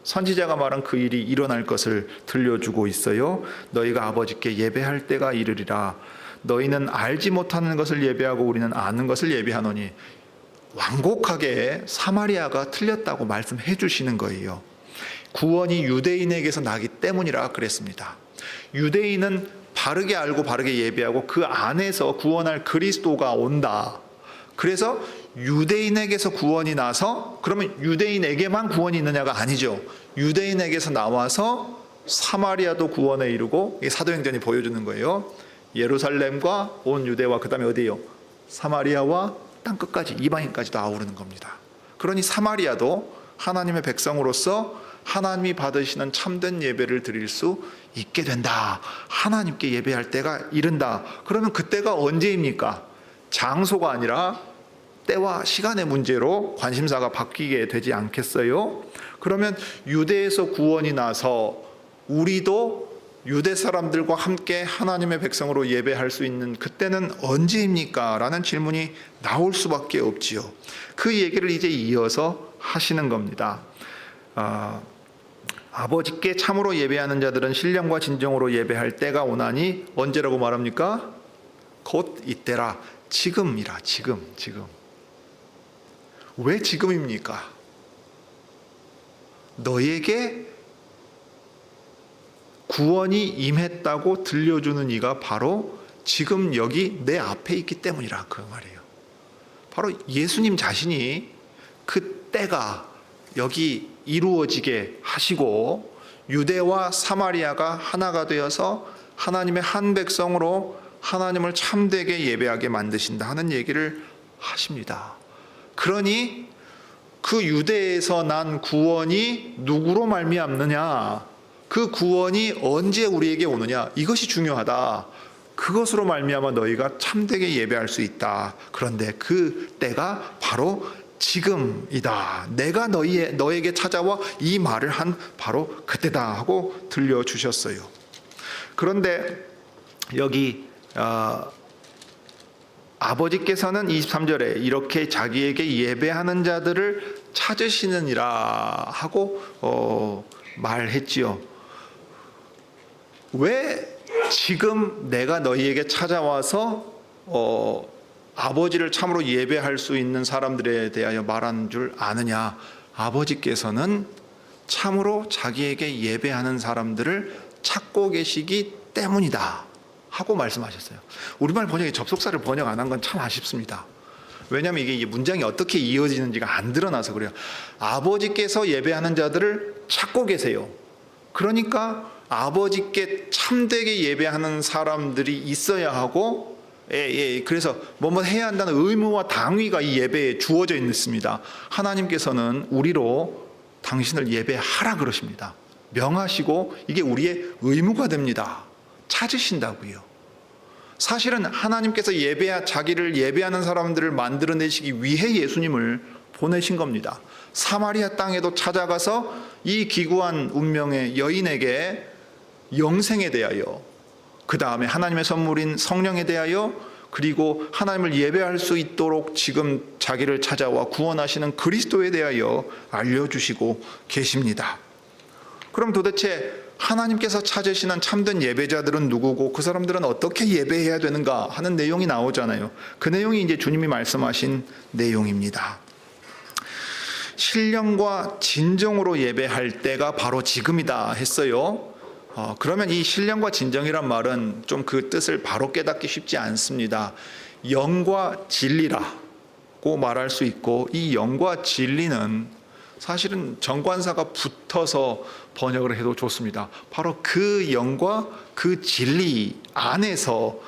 선지자가 말한 그 일이 일어날 것을 들려주고 있어요. 너희가 아버지께 예배할 때가 이르리라. 너희는 알지 못하는 것을 예배하고 우리는 아는 것을 예배하노니. 완곡하게 사마리아가 틀렸다고 말씀해 주시는 거예요. 구원이 유대인에게서 나기 때문이라 그랬습니다. 유대인은 바르게 알고 바르게 예배하고 그 안에서 구원할 그리스도가 온다. 그래서 유대인에게서 구원이 나서, 그러면 유대인에게만 구원이 있느냐가 아니죠. 유대인에게서 나와서 사마리아도 구원에 이르고, 이게 사도행전이 보여주는 거예요. 예루살렘과 온 유대와 그 다음에 어디예요? 사마리아와 땅끝까지, 이방인까지도 아우르는 겁니다. 그러니 사마리아도 하나님의 백성으로서 하나님이 받으시는 참된 예배를 드릴 수 있게 된다. 하나님께 예배할 때가 이른다. 그러면 그때가 언제입니까? 장소가 아니라 때와 시간의 문제로 관심사가 바뀌게 되지 않겠어요? 그러면 유대에서 구원이 나서 우리도 유대 사람들과 함께 하나님의 백성으로 예배할 수 있는 그때는 언제입니까? 라는 질문이 나올 수밖에 없지요. 그 얘기를 이제 이어서 하시는 겁니다. 아버지께 참으로 예배하는 자들은 신령과 진정으로 예배할 때가 오나니 언제라고 말합니까? 곧 이때라. 지금이라. 지금. 왜 지금입니까? 너에게 구원이 임했다고 들려주는 이가 바로 지금 여기 내 앞에 있기 때문이라 그 말이에요. 바로 예수님 자신이 그 때가 여기 이루어지게 하시고 유대와 사마리아가 하나가 되어서 하나님의 한 백성으로 하나님을 참되게 예배하게 만드신다 하는 얘기를 하십니다. 그러니 그 유대에서 난 구원이 누구로 말미암느냐, 그 구원이 언제 우리에게 오느냐, 이것이 중요하다. 그것으로 말미암아 너희가 참되게 예배할 수 있다. 그런데 그 때가 바로 지금이다. 내가 너에게 찾아와 이 말을 한 바로 그때다 하고 들려주셨어요. 그런데 여기 아버지께서는 23절에 이렇게 자기에게 예배하는 자들을 찾으시느니라 하고 말했지요. 왜 지금 내가 너희에게 찾아와서 아버지를 참으로 예배할 수 있는 사람들에 대하여 말하는 줄 아느냐? 아버지께서는 참으로 자기에게 예배하는 사람들을 찾고 계시기 때문이다 하고 말씀하셨어요. 우리말 번역에 접속사를 번역 안 한 건 참 아쉽습니다. 왜냐하면 이게 문장이 어떻게 이어지는지가 안 드러나서 그래요. 아버지께서 예배하는 자들을 찾고 계세요. 그러니까 아버지께 참되게 예배하는 사람들이 있어야 하고, 그래서 뭐뭐 해야 한다는 의무와 당위가 이 예배에 주어져 있습니다. 하나님께서는 우리로 당신을 예배하라 그러십니다. 명하시고 이게 우리의 의무가 됩니다. 찾으신다고요. 사실은 하나님께서 자기를 예배하는 사람들을 만들어내시기 위해 예수님을 보내신 겁니다. 사마리아 땅에도 찾아가서 이 기구한 운명의 여인에게 영생에 대하여, 그 다음에 하나님의 선물인 성령에 대하여, 그리고 하나님을 예배할 수 있도록 지금 자기를 찾아와 구원하시는 그리스도에 대하여 알려주시고 계십니다. 그럼 도대체 하나님께서 찾으시는 참된 예배자들은 누구고 그 사람들은 어떻게 예배해야 되는가 하는 내용이 나오잖아요. 그 내용이 이제 주님이 말씀하신 내용입니다. 신령과 진정으로 예배할 때가 바로 지금이다 했어요. 그러면 이 신령과 진정이란 말은 좀 그 뜻을 바로 깨닫기 쉽지 않습니다. 영과 진리라고 말할 수 있고, 이 영과 진리는 사실은 정관사가 붙어서 번역을 해도 좋습니다. 바로 그 영과 그 진리 안에서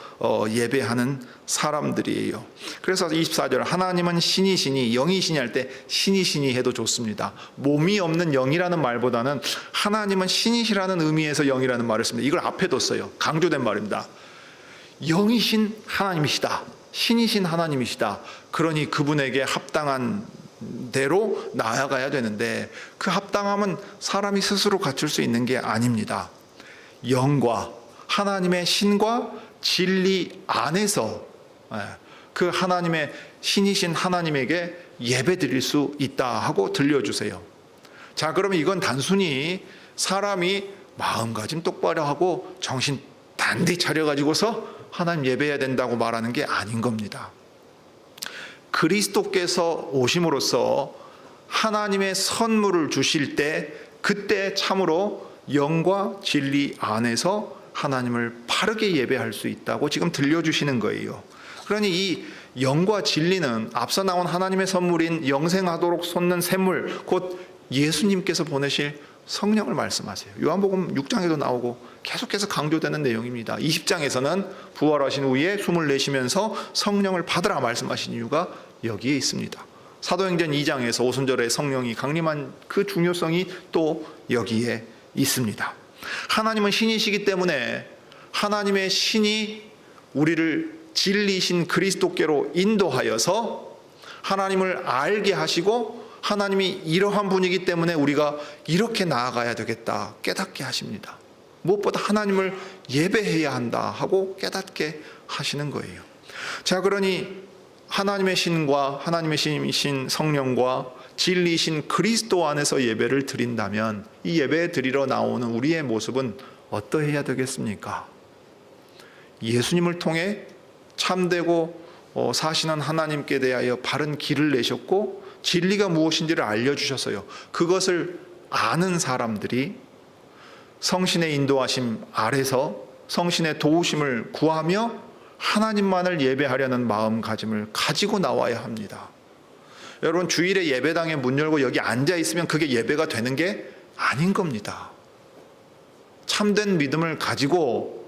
예배하는 사람들이에요. 그래서 24절 하나님은 신이시니, 영이시니 할 때 신이시니 해도 좋습니다. 몸이 없는 영이라는 말보다는 하나님은 신이시라는 의미에서 영이라는 말을 씁니다. 이걸 앞에 뒀어요. 강조된 말입니다. 영이신 하나님이시다. 신이신 하나님이시다. 그러니 그분에게 합당한 대로 나아가야 되는데, 그 합당함은 사람이 스스로 갖출 수 있는 게 아닙니다. 영과 하나님의 신과 진리 안에서 그 하나님의 신이신 하나님에게 예배 드릴 수 있다 하고 들려주세요. 자, 그러면 이건 단순히 사람이 마음가짐 똑바로 하고 정신 단디 차려가지고서 하나님 예배해야 된다고 말하는 게 아닌 겁니다. 그리스도께서 오심으로써 하나님의 선물을 주실 때, 그때 참으로 영과 진리 안에서 하나님을 바르게 예배할 수 있다고 지금 들려주시는 거예요. 그러니 이 영과 진리는 앞서 나온 하나님의 선물인 영생하도록 솟는 샘물, 곧 예수님께서 보내실 성령을 말씀하세요. 요한복음 6장에도 나오고 계속해서 강조되는 내용입니다. 20장에서는 부활하신 후에 숨을 내쉬면서 성령을 받으라 말씀하신 이유가 여기에 있습니다. 사도행전 2장에서 오순절에 성령이 강림한 그 중요성이 또 여기에 있습니다. 하나님은 신이시기 때문에 하나님의 신이 우리를 진리신 그리스도께로 인도하여서 하나님을 알게 하시고, 하나님이 이러한 분이기 때문에 우리가 이렇게 나아가야 되겠다 깨닫게 하십니다. 무엇보다 하나님을 예배해야 한다 하고 깨닫게 하시는 거예요. 자, 그러니 하나님의 신과 하나님의 신이신 성령과 진리이신 그리스도 안에서 예배를 드린다면 이 예배 드리러 나오는 우리의 모습은 어떠해야 되겠습니까? 예수님을 통해 참되고 사시는 하나님께 대하여 바른 길을 내셨고 진리가 무엇인지를 알려주셨어요. 그것을 아는 사람들이 성신의 인도하심 아래서 성신의 도우심을 구하며 하나님만을 예배하려는 마음가짐을 가지고 나와야 합니다. 여러분, 주일에 예배당에 문 열고 여기 앉아 있으면 그게 예배가 되는 게 아닌 겁니다. 참된 믿음을 가지고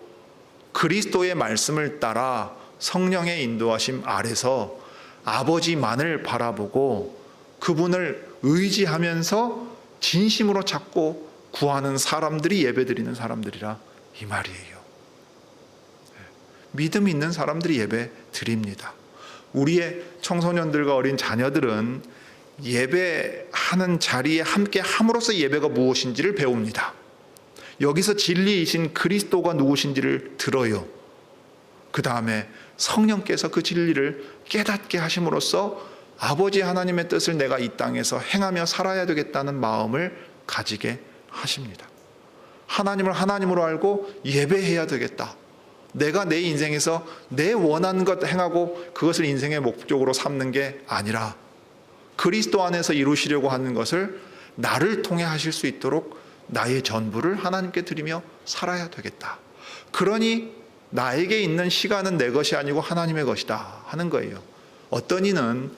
그리스도의 말씀을 따라 성령의 인도하심 아래서 아버지만을 바라보고 그분을 의지하면서 진심으로 찾고 구하는 사람들이 예배드리는 사람들이라 이 말이에요. 믿음 있는 사람들이 예배 드립니다. 우리의 청소년들과 어린 자녀들은 예배하는 자리에 함께 함으로써 예배가 무엇인지를 배웁니다. 여기서 진리이신 그리스도가 누구신지를 들어요. 그 다음에 성령께서 그 진리를 깨닫게 하심으로써 아버지 하나님의 뜻을 내가 이 땅에서 행하며 살아야 되겠다는 마음을 가지게 하십니다. 하나님을 하나님으로 알고 예배해야 되겠다. 내가 내 인생에서 내 원하는 것 행하고 그것을 인생의 목적으로 삼는 게 아니라 그리스도 안에서 이루시려고 하는 것을 나를 통해 하실 수 있도록 나의 전부를 하나님께 드리며 살아야 되겠다. 그러니 나에게 있는 시간은 내 것이 아니고 하나님의 것이다 하는 거예요. 어떤 이는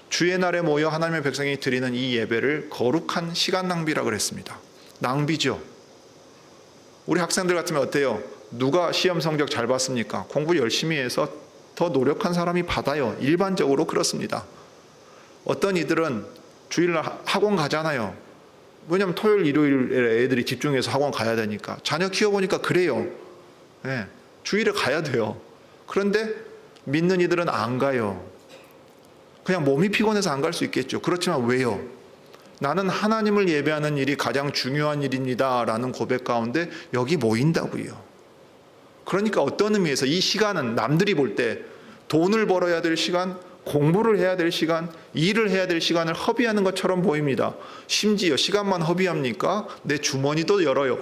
주의 날에 모여 하나님의 백성이 드리는 이 예배를 거룩한 시간 낭비라 그랬습니다. 낭비죠. 우리 학생들 같으면 어때요? 누가 시험 성적 잘 봤습니까? 공부 열심히 해서 더 노력한 사람이 받아요. 일반적으로 그렇습니다. 어떤 이들은 주일날 학원 가잖아요. 왜냐하면 토요일, 일요일에 애들이 집중해서 학원 가야 되니까. 자녀 키워보니까 그래요. 네, 주일에 가야 돼요. 그런데 믿는 이들은 안 가요. 그냥 몸이 피곤해서 안 갈 수 있겠죠. 그렇지만 왜요? 나는 하나님을 예배하는 일이 가장 중요한 일입니다 라는 고백 가운데 여기 모인다고요. 그러니까 어떤 의미에서 이 시간은 남들이 볼 때 돈을 벌어야 될 시간, 공부를 해야 될 시간, 일을 해야 될 시간을 허비하는 것처럼 보입니다. 심지어 시간만 허비합니까? 내 주머니도 열어요.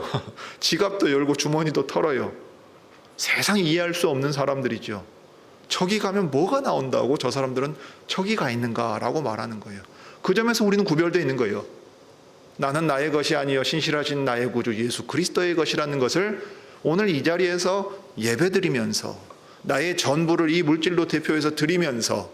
지갑도 열고 주머니도 털어요. 세상 이해할 수 없는 사람들이죠. 저기 가면 뭐가 나온다고 저 사람들은 저기 가 있는가라고 말하는 거예요. 그 점에서 우리는 구별되어 있는 거예요. 나는 나의 것이 아니요 신실하신 나의 구주 예수 그리스도의 것이라는 것을 오늘 이 자리에서 예배드리면서 나의 전부를 이 물질로 대표해서 드리면서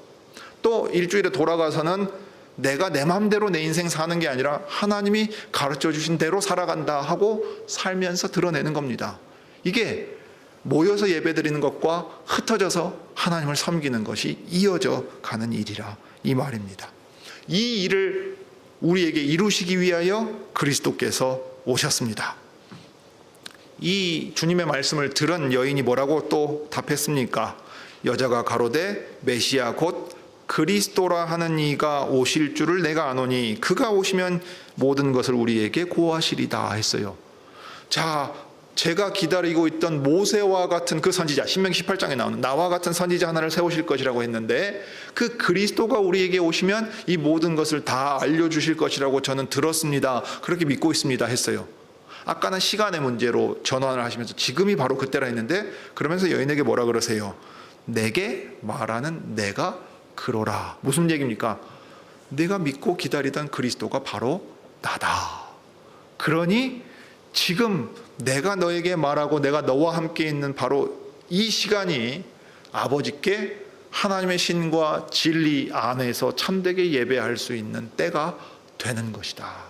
또 일주일에 돌아가서는 내가 내 마음대로 내 인생 사는 게 아니라 하나님이 가르쳐 주신 대로 살아간다 하고 살면서 드러내는 겁니다. 이게 모여서 예배드리는 것과 흩어져서 하나님을 섬기는 것이 이어져 가는 일이라 이 말입니다. 이 일을 우리에게 이루시기 위하여 그리스도께서 오셨습니다. 이 주님의 말씀을 들은 여인이 뭐라고 또 답했습니까? 여자가 가로되 메시아 곧 그리스도라 하는 이가 오실 줄을 내가 아노니 그가 오시면 모든 것을 우리에게 고하시리다 했어요. 자, 제가 기다리고 있던 모세와 같은 그 선지자, 신명기 18장에 나오는 나와 같은 선지자 하나를 세우실 것이라고 했는데 그 그리스도가 우리에게 오시면 이 모든 것을 다 알려주실 것이라고 저는 들었습니다. 그렇게 믿고 있습니다 했어요. 아까는 시간의 문제로 전환을 하시면서 지금이 바로 그때라 했는데 그러면서 여인에게 뭐라 그러세요? 내게 말하는 내가 그로라. 무슨 얘기입니까? 내가 믿고 기다리던 그리스도가 바로 나다. 그러니 지금 내가 너에게 말하고 내가 너와 함께 있는 바로 이 시간이 아버지께 하나님의 신과 진리 안에서 참되게 예배할 수 있는 때가 되는 것이다.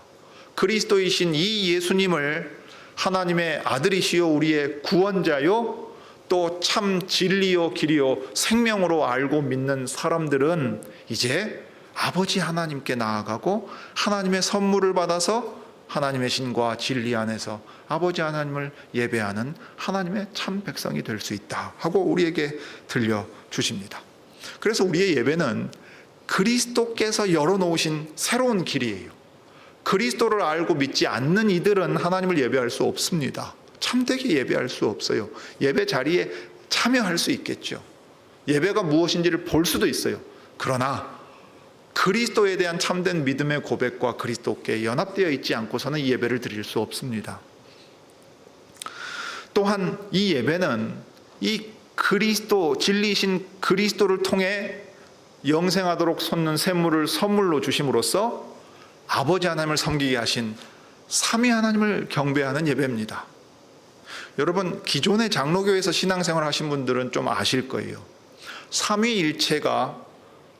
그리스도이신 이 예수님을 하나님의 아들이시요 우리의 구원자요 또 참 진리요 길이요 생명으로 알고 믿는 사람들은 이제 아버지 하나님께 나아가고 하나님의 선물을 받아서 하나님의 신과 진리 안에서 아버지 하나님을 예배하는 하나님의 참 백성이 될 수 있다 하고 우리에게 들려주십니다. 그래서 우리의 예배는 그리스도께서 열어놓으신 새로운 길이에요. 그리스도를 알고 믿지 않는 이들은 하나님을 예배할 수 없습니다. 참되게 예배할 수 없어요. 예배 자리에 참여할 수 있겠죠. 예배가 무엇인지를 볼 수도 있어요. 그러나 그리스도에 대한 참된 믿음의 고백과 그리스도께 연합되어 있지 않고서는 이 예배를 드릴 수 없습니다. 또한 이 예배는 이 그리스도, 진리이신 그리스도를 통해 영생하도록 솟는 샘물을 선물로 주심으로써 아버지 하나님을 섬기게 하신 삼위 하나님을 경배하는 예배입니다. 여러분, 기존의 장로교에서 신앙생활 하신 분들은 좀 아실 거예요. 삼위일체가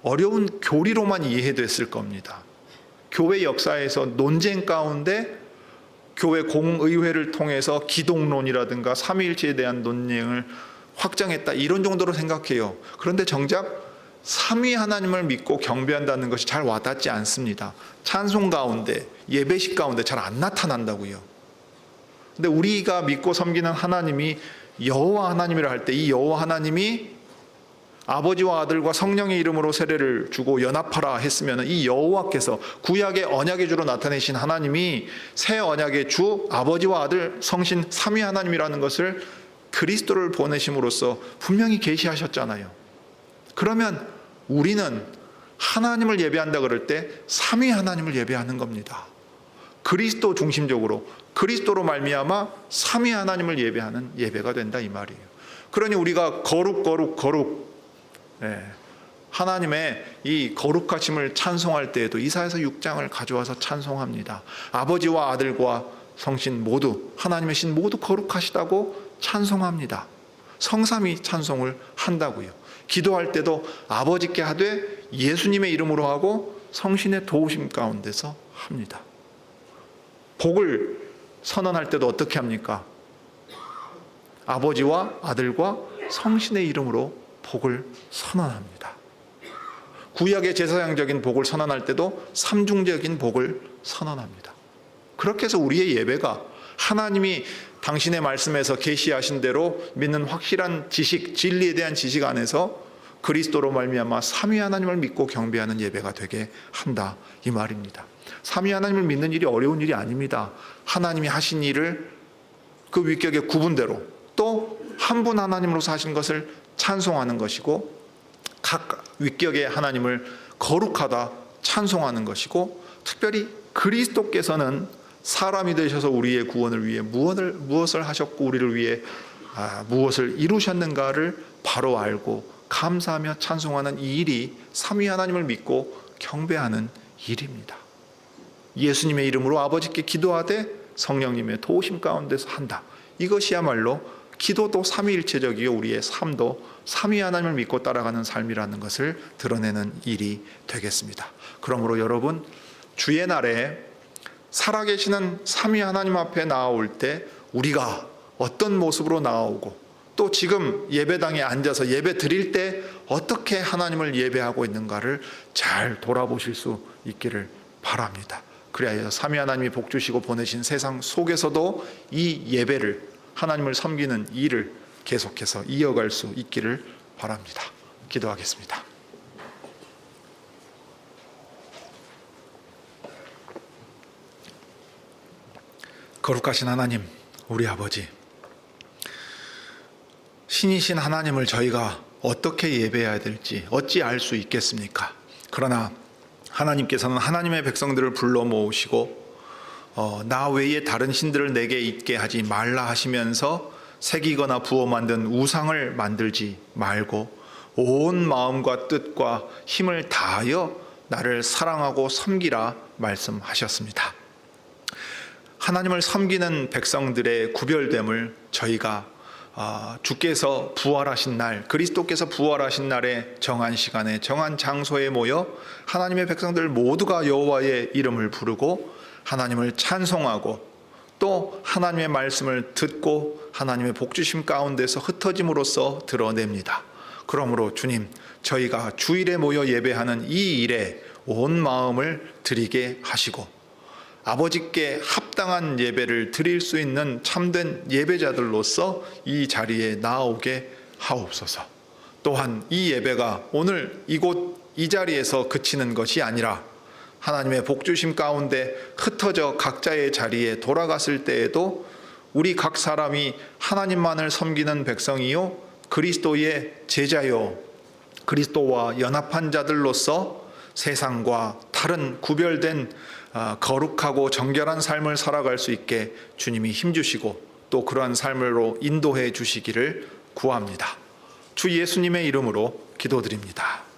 어려운 교리로만 이해됐을 겁니다. 교회 역사에서 논쟁 가운데 교회 공의회를 통해서 기독론이라든가 삼위일체에 대한 논쟁을 확장했다, 이런 정도로 생각해요. 그런데 정작 삼위 하나님을 믿고 경배한다는 것이 잘 와닿지 않습니다. 찬송 가운데, 예배식 가운데 잘 안 나타난다고요. 근데 우리가 믿고 섬기는 하나님이 여호와 하나님이라 할 때, 이 여호와 하나님이 아버지와 아들과 성령의 이름으로 세례를 주고 연합하라 했으면, 이 여호와께서 구약의 언약의 주로 나타내신 하나님이 새 언약의 주 아버지와 아들 성신 삼위 하나님이라는 것을 그리스도를 보내심으로써 분명히 계시하셨잖아요. 그러면 우리는 하나님을 예배한다 그럴 때 삼위 하나님을 예배하는 겁니다. 그리스도 중심적으로, 그리스도로 말미암아 삼위 하나님을 예배하는 예배가 된다, 이 말이에요. 그러니 우리가 거룩 하나님의 이 거룩하심을 찬송할 때에도 이사야서 6장을 가져와서 찬송합니다. 아버지와 아들과 성신 모두, 하나님의 신 모두 거룩하시다고 찬송합니다. 성삼위 찬송을 한다고요. 기도할 때도 아버지께 하되 예수님의 이름으로 하고 성신의 도우심 가운데서 합니다. 복을 선언할 때도 어떻게 합니까? 아버지와 아들과 성신의 이름으로 복을 선언합니다. 구약의 제사장적인 복을 선언할 때도 삼중적인 복을 선언합니다. 그렇게 해서 우리의 예배가 하나님이 당신의 말씀에서 계시하신 대로 믿는 확실한 지식, 진리에 대한 지식 안에서 그리스도로 말미암아 삼위 하나님을 믿고 경배하는 예배가 되게 한다, 이 말입니다. 삼위 하나님을 믿는 일이 어려운 일이 아닙니다. 하나님이 하신 일을 그 위격의 구분대로 또 한 분 하나님으로서 하신 것을 찬송하는 것이고, 각 위격의 하나님을 거룩하다 찬송하는 것이고, 특별히 그리스도께서는 사람이 되셔서 우리의 구원을 위해 무엇을 하셨고 우리를 위해 무엇을 이루셨는가를 바로 알고 감사하며 찬송하는 이 일이 삼위 하나님을 믿고 경배하는 일입니다. 예수님의 이름으로 아버지께 기도하되 성령님의 도우심 가운데서 한다. 이것이야말로 기도도 삼위일체적이요, 우리의 삶도 삼위 하나님을 믿고 따라가는 삶이라는 것을 드러내는 일이 되겠습니다. 그러므로 여러분, 주의 날에 살아계시는 삼위 하나님 앞에 나아올 때 우리가 어떤 모습으로 나아오고, 또 지금 예배당에 앉아서 예배 드릴 때 어떻게 하나님을 예배하고 있는가를 잘 돌아보실 수 있기를 바랍니다. 그래야 삼위 하나님이 복 주시고 보내신 세상 속에서도 이 예배를, 하나님을 섬기는 일을 계속해서 이어갈 수 있기를 바랍니다. 기도하겠습니다. 거룩하신 하나님, 우리 아버지, 신이신 하나님을 저희가 어떻게 예배해야 될지 어찌 알 수 있겠습니까? 그러나 하나님께서는 하나님의 백성들을 불러 모으시고 나 외에 다른 신들을 내게 있게 하지 말라 하시면서 새기거나 부어 만든 우상을 만들지 말고 온 마음과 뜻과 힘을 다하여 나를 사랑하고 섬기라 말씀하셨습니다. 하나님을 섬기는 백성들의 구별됨을 저희가 주께서 부활하신 날, 그리스도께서 부활하신 날에 정한 시간에 정한 장소에 모여 하나님의 백성들 모두가 여호와의 이름을 부르고 하나님을 찬송하고 또 하나님의 말씀을 듣고 하나님의 복주심 가운데서 흩어짐으로써 드러냅니다. 그러므로 주님, 저희가 주일에 모여 예배하는 이 일에 온 마음을 드리게 하시고 아버지께 합당한 예배를 드릴 수 있는 참된 예배자들로서 이 자리에 나오게 하옵소서. 또한 이 예배가 오늘 이곳 이 자리에서 그치는 것이 아니라 하나님의 복주심 가운데 흩어져 각자의 자리에 돌아갔을 때에도 우리 각 사람이 하나님만을 섬기는 백성이요 그리스도의 제자요 그리스도와 연합한 자들로서 세상과 다른 구별된 거룩하고 정결한 삶을 살아갈 수 있게 주님이 힘주시고 또 그러한 삶으로 인도해 주시기를 구합니다. 주 예수님의 이름으로 기도드립니다.